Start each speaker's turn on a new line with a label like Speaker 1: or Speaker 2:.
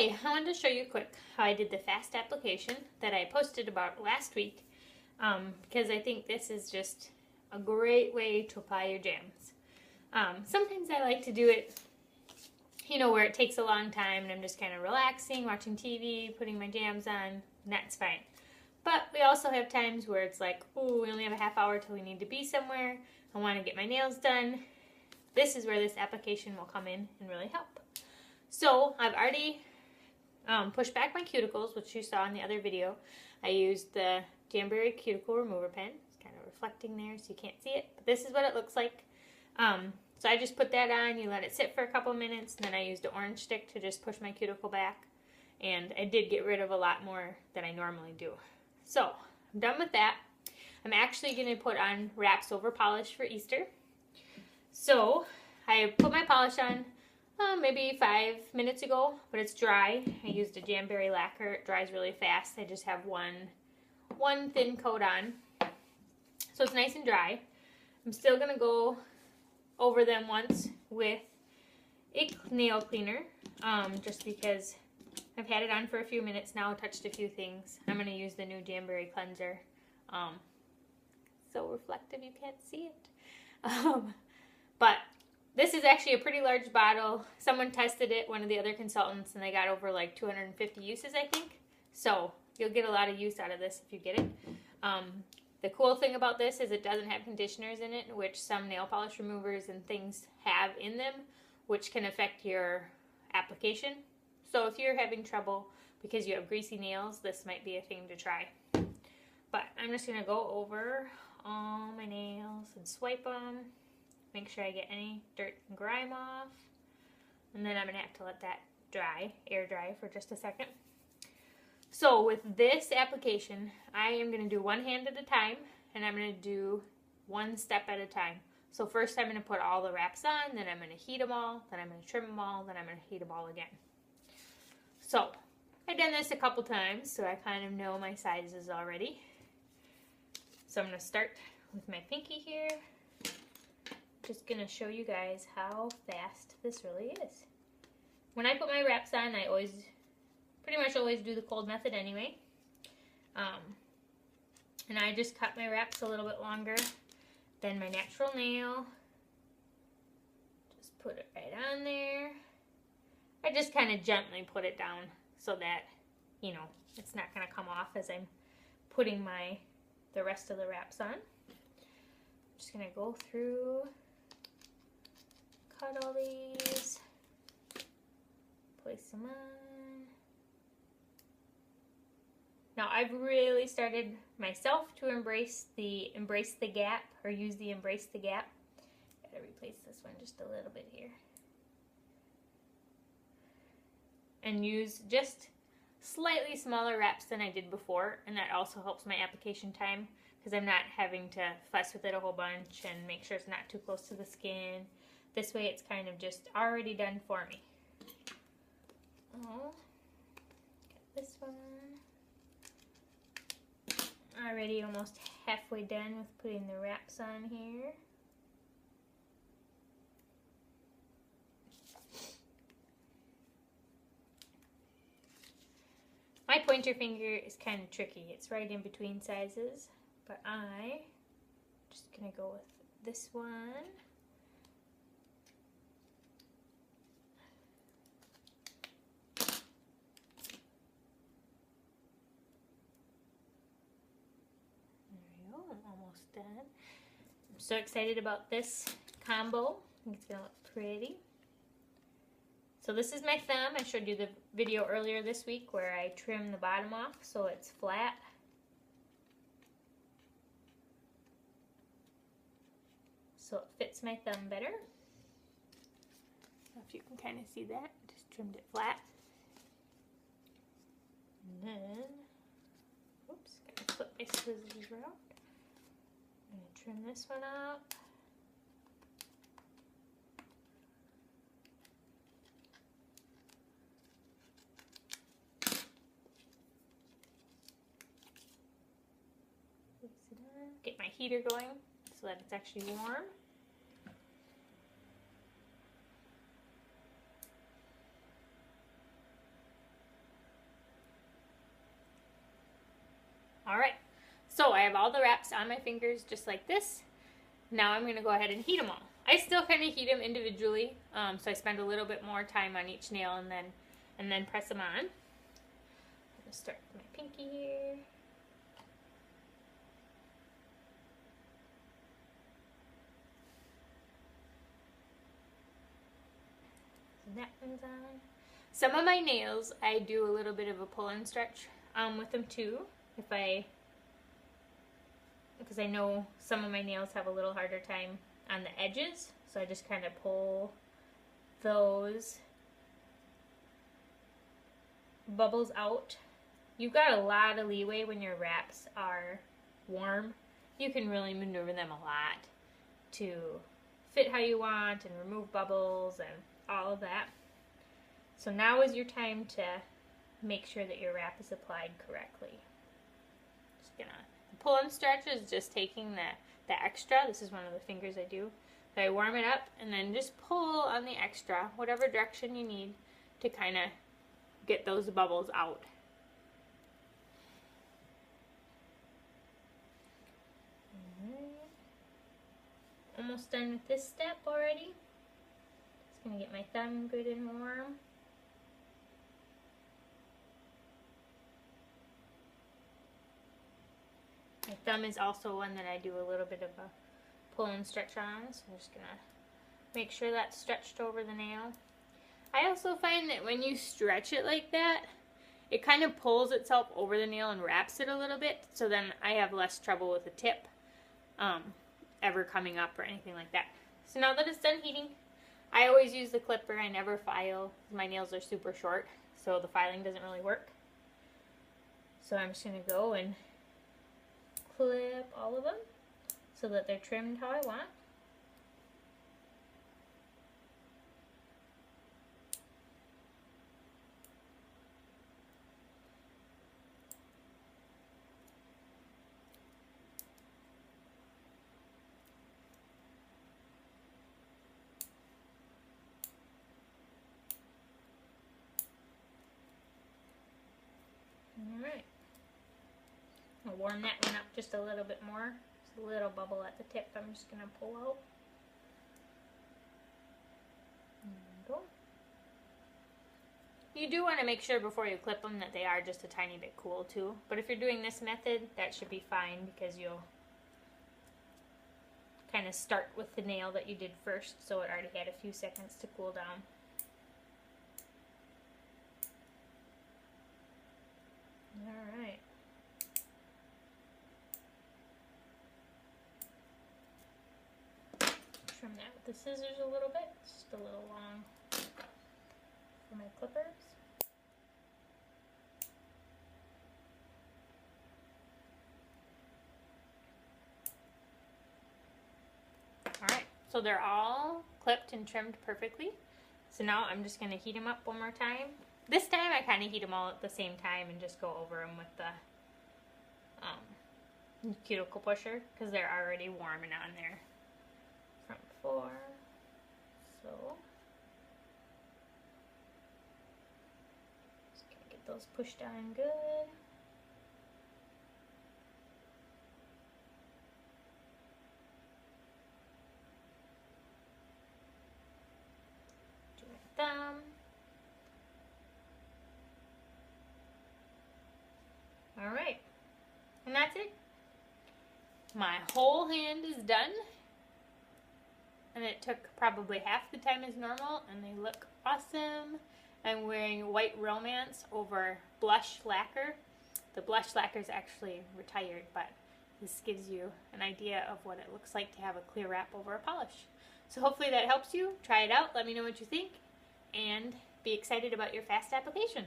Speaker 1: Hi, I wanted to show you quick how I did the fast application that I posted about last week because I think this is just a great way to apply your jams. Sometimes I like to do it, where it takes a long time and I'm just kind of relaxing, watching TV, putting my jams on, and that's fine. But we also have times where it's like, oh, we only have a half hour till we need to be somewhere. I want to get my nails done. This is where this application will come in and really help. So I've already pushed back my cuticles, which you saw in the other video. I used the Jamberry cuticle remover pen. It's kind of reflecting there so you can't see it. But this is what it looks like. So I just put that on. You let it sit for a couple minutes. And then I used an orange stick to just push my cuticle back. And I did get rid of a lot more than I normally do. So I'm done with that. I'm actually going to put on wraps over polish for Easter. So I put my polish on maybe 5 minutes ago, but it's dry. I used a Jamberry lacquer. It dries really fast. I just have one thin coat on. So it's nice and dry. I'm still going to go over them once with a nail cleaner, just because I've had it on for a few minutes now, touched a few things. I'm going to use the new Jamberry cleanser. So reflective you can't see it. But this is actually a pretty large bottle. Someone tested it, one of the other consultants, and they got over like 250 uses, I think. So you'll get a lot of use out of this if you get it. The cool thing about this is it doesn't have conditioners in it, which some nail polish removers and things have in them, which can affect your application. So if you're having trouble because you have greasy nails, this might be a thing to try. But I'm just going to go over all my nails and swipe them. Make sure I get any dirt and grime off. And then I'm going to have to let that dry, air dry for just a second. So with this application, I am going to do one hand at a time, and I'm going to do one step at a time. So first I'm going to put all the wraps on, then I'm going to heat them all, then I'm going to trim them all, then I'm going to heat them all again. So I've done this a couple times, so I kind of know my sizes already. So I'm going to start with my pinky here. Just going to show you guys how fast this really is. When I put my wraps on, I pretty much always do the cold method anyway. And I just cut my wraps a little bit longer than my natural nail. Just put it right on there. I just kind of gently put it down so that, it's not going to come off as I'm putting the rest of the wraps on. I'm just going to go through, cut all these, place them on. Now I've really started myself to embrace the gap, or use the embrace the gap. Gotta replace this one just a little bit here. And use just slightly smaller wraps than I did before, and that also helps my application time because I'm not having to fuss with it a whole bunch and make sure it's not too close to the skin. This way it's kind of just already done for me. Oh, got this one. Already almost halfway done with putting the wraps on here. My pointer finger is kind of tricky. It's right in between sizes, but I'm just going to go with this one. There we go, I'm almost done. I'm so excited about this combo. I think it's going to look pretty. So this is my thumb. I showed you the video earlier this week where I trimmed the bottom off so it's flat. So it fits my thumb better. I don't know if you can kind of see that. Just trimmed it flat. And then, oops, gotta flip my scissors around. I'm going to trim this one up. Get my heater going so that it's actually warm. Alright, so I have all the wraps on my fingers just like this. Now I'm going to go ahead and heat them all. I still kind of heat them individually, so I spend a little bit more time on each nail and then press them on. I'm going to start with my pinky here. So that one's on. Some of my nails, I do a little bit of a pull and stretch with them too. Because I know some of my nails have a little harder time on the edges, so I just kind of pull those bubbles out. You've got a lot of leeway when your wraps are warm. You can really maneuver them a lot to fit how you want and remove bubbles and all of that. So now is your time to make sure that your wrap is applied correctly. Just gonna pull and stretch is just taking the extra. This is one of the fingers I do. So I warm it up and then just pull on the extra, whatever direction you need to kind of get those bubbles out. Almost done with this step already. Just gonna get my thumb good and warm. My thumb is also one that I do a little bit of a pull and stretch on, so I'm just gonna make sure that's stretched over the nail. I also find that when you stretch it like that, it kind of pulls itself over the nail and wraps it a little bit, so then I have less trouble with the tip ever coming up or anything like that. So now that it's done heating, I always use the clipper. I never file. My nails are super short, so the filing doesn't really work. So I'm just gonna go and clip all of them so that they're trimmed how I want. Alright. I'll warm that one up just a little bit more. There's a little bubble at the tip I'm just going to pull out. There we go. You do want to make sure before you clip them that they are just a tiny bit cool too. But if you're doing this method, that should be fine because you'll kind of start with the nail that you did first, so it already had a few seconds to cool down. Alright. Trim that with the scissors a little bit. It's just a little long for my clippers. Alright, so they're all clipped and trimmed perfectly. So now I'm just going to heat them up one more time. This time I kind of heat them all at the same time and just go over them with the cuticle pusher because they're already warm and on there from before. So just gonna get those pushed on good. Do my thumb. Alright, and that's it. My whole hand is done, and it took probably half the time as normal, and they look awesome. I'm wearing White Romance over blush lacquer. The blush lacquer is actually retired, but this gives you an idea of what it looks like to have a clear wrap over a polish. So hopefully that helps you. Try it out, let me know what you think, and be excited about your fast application.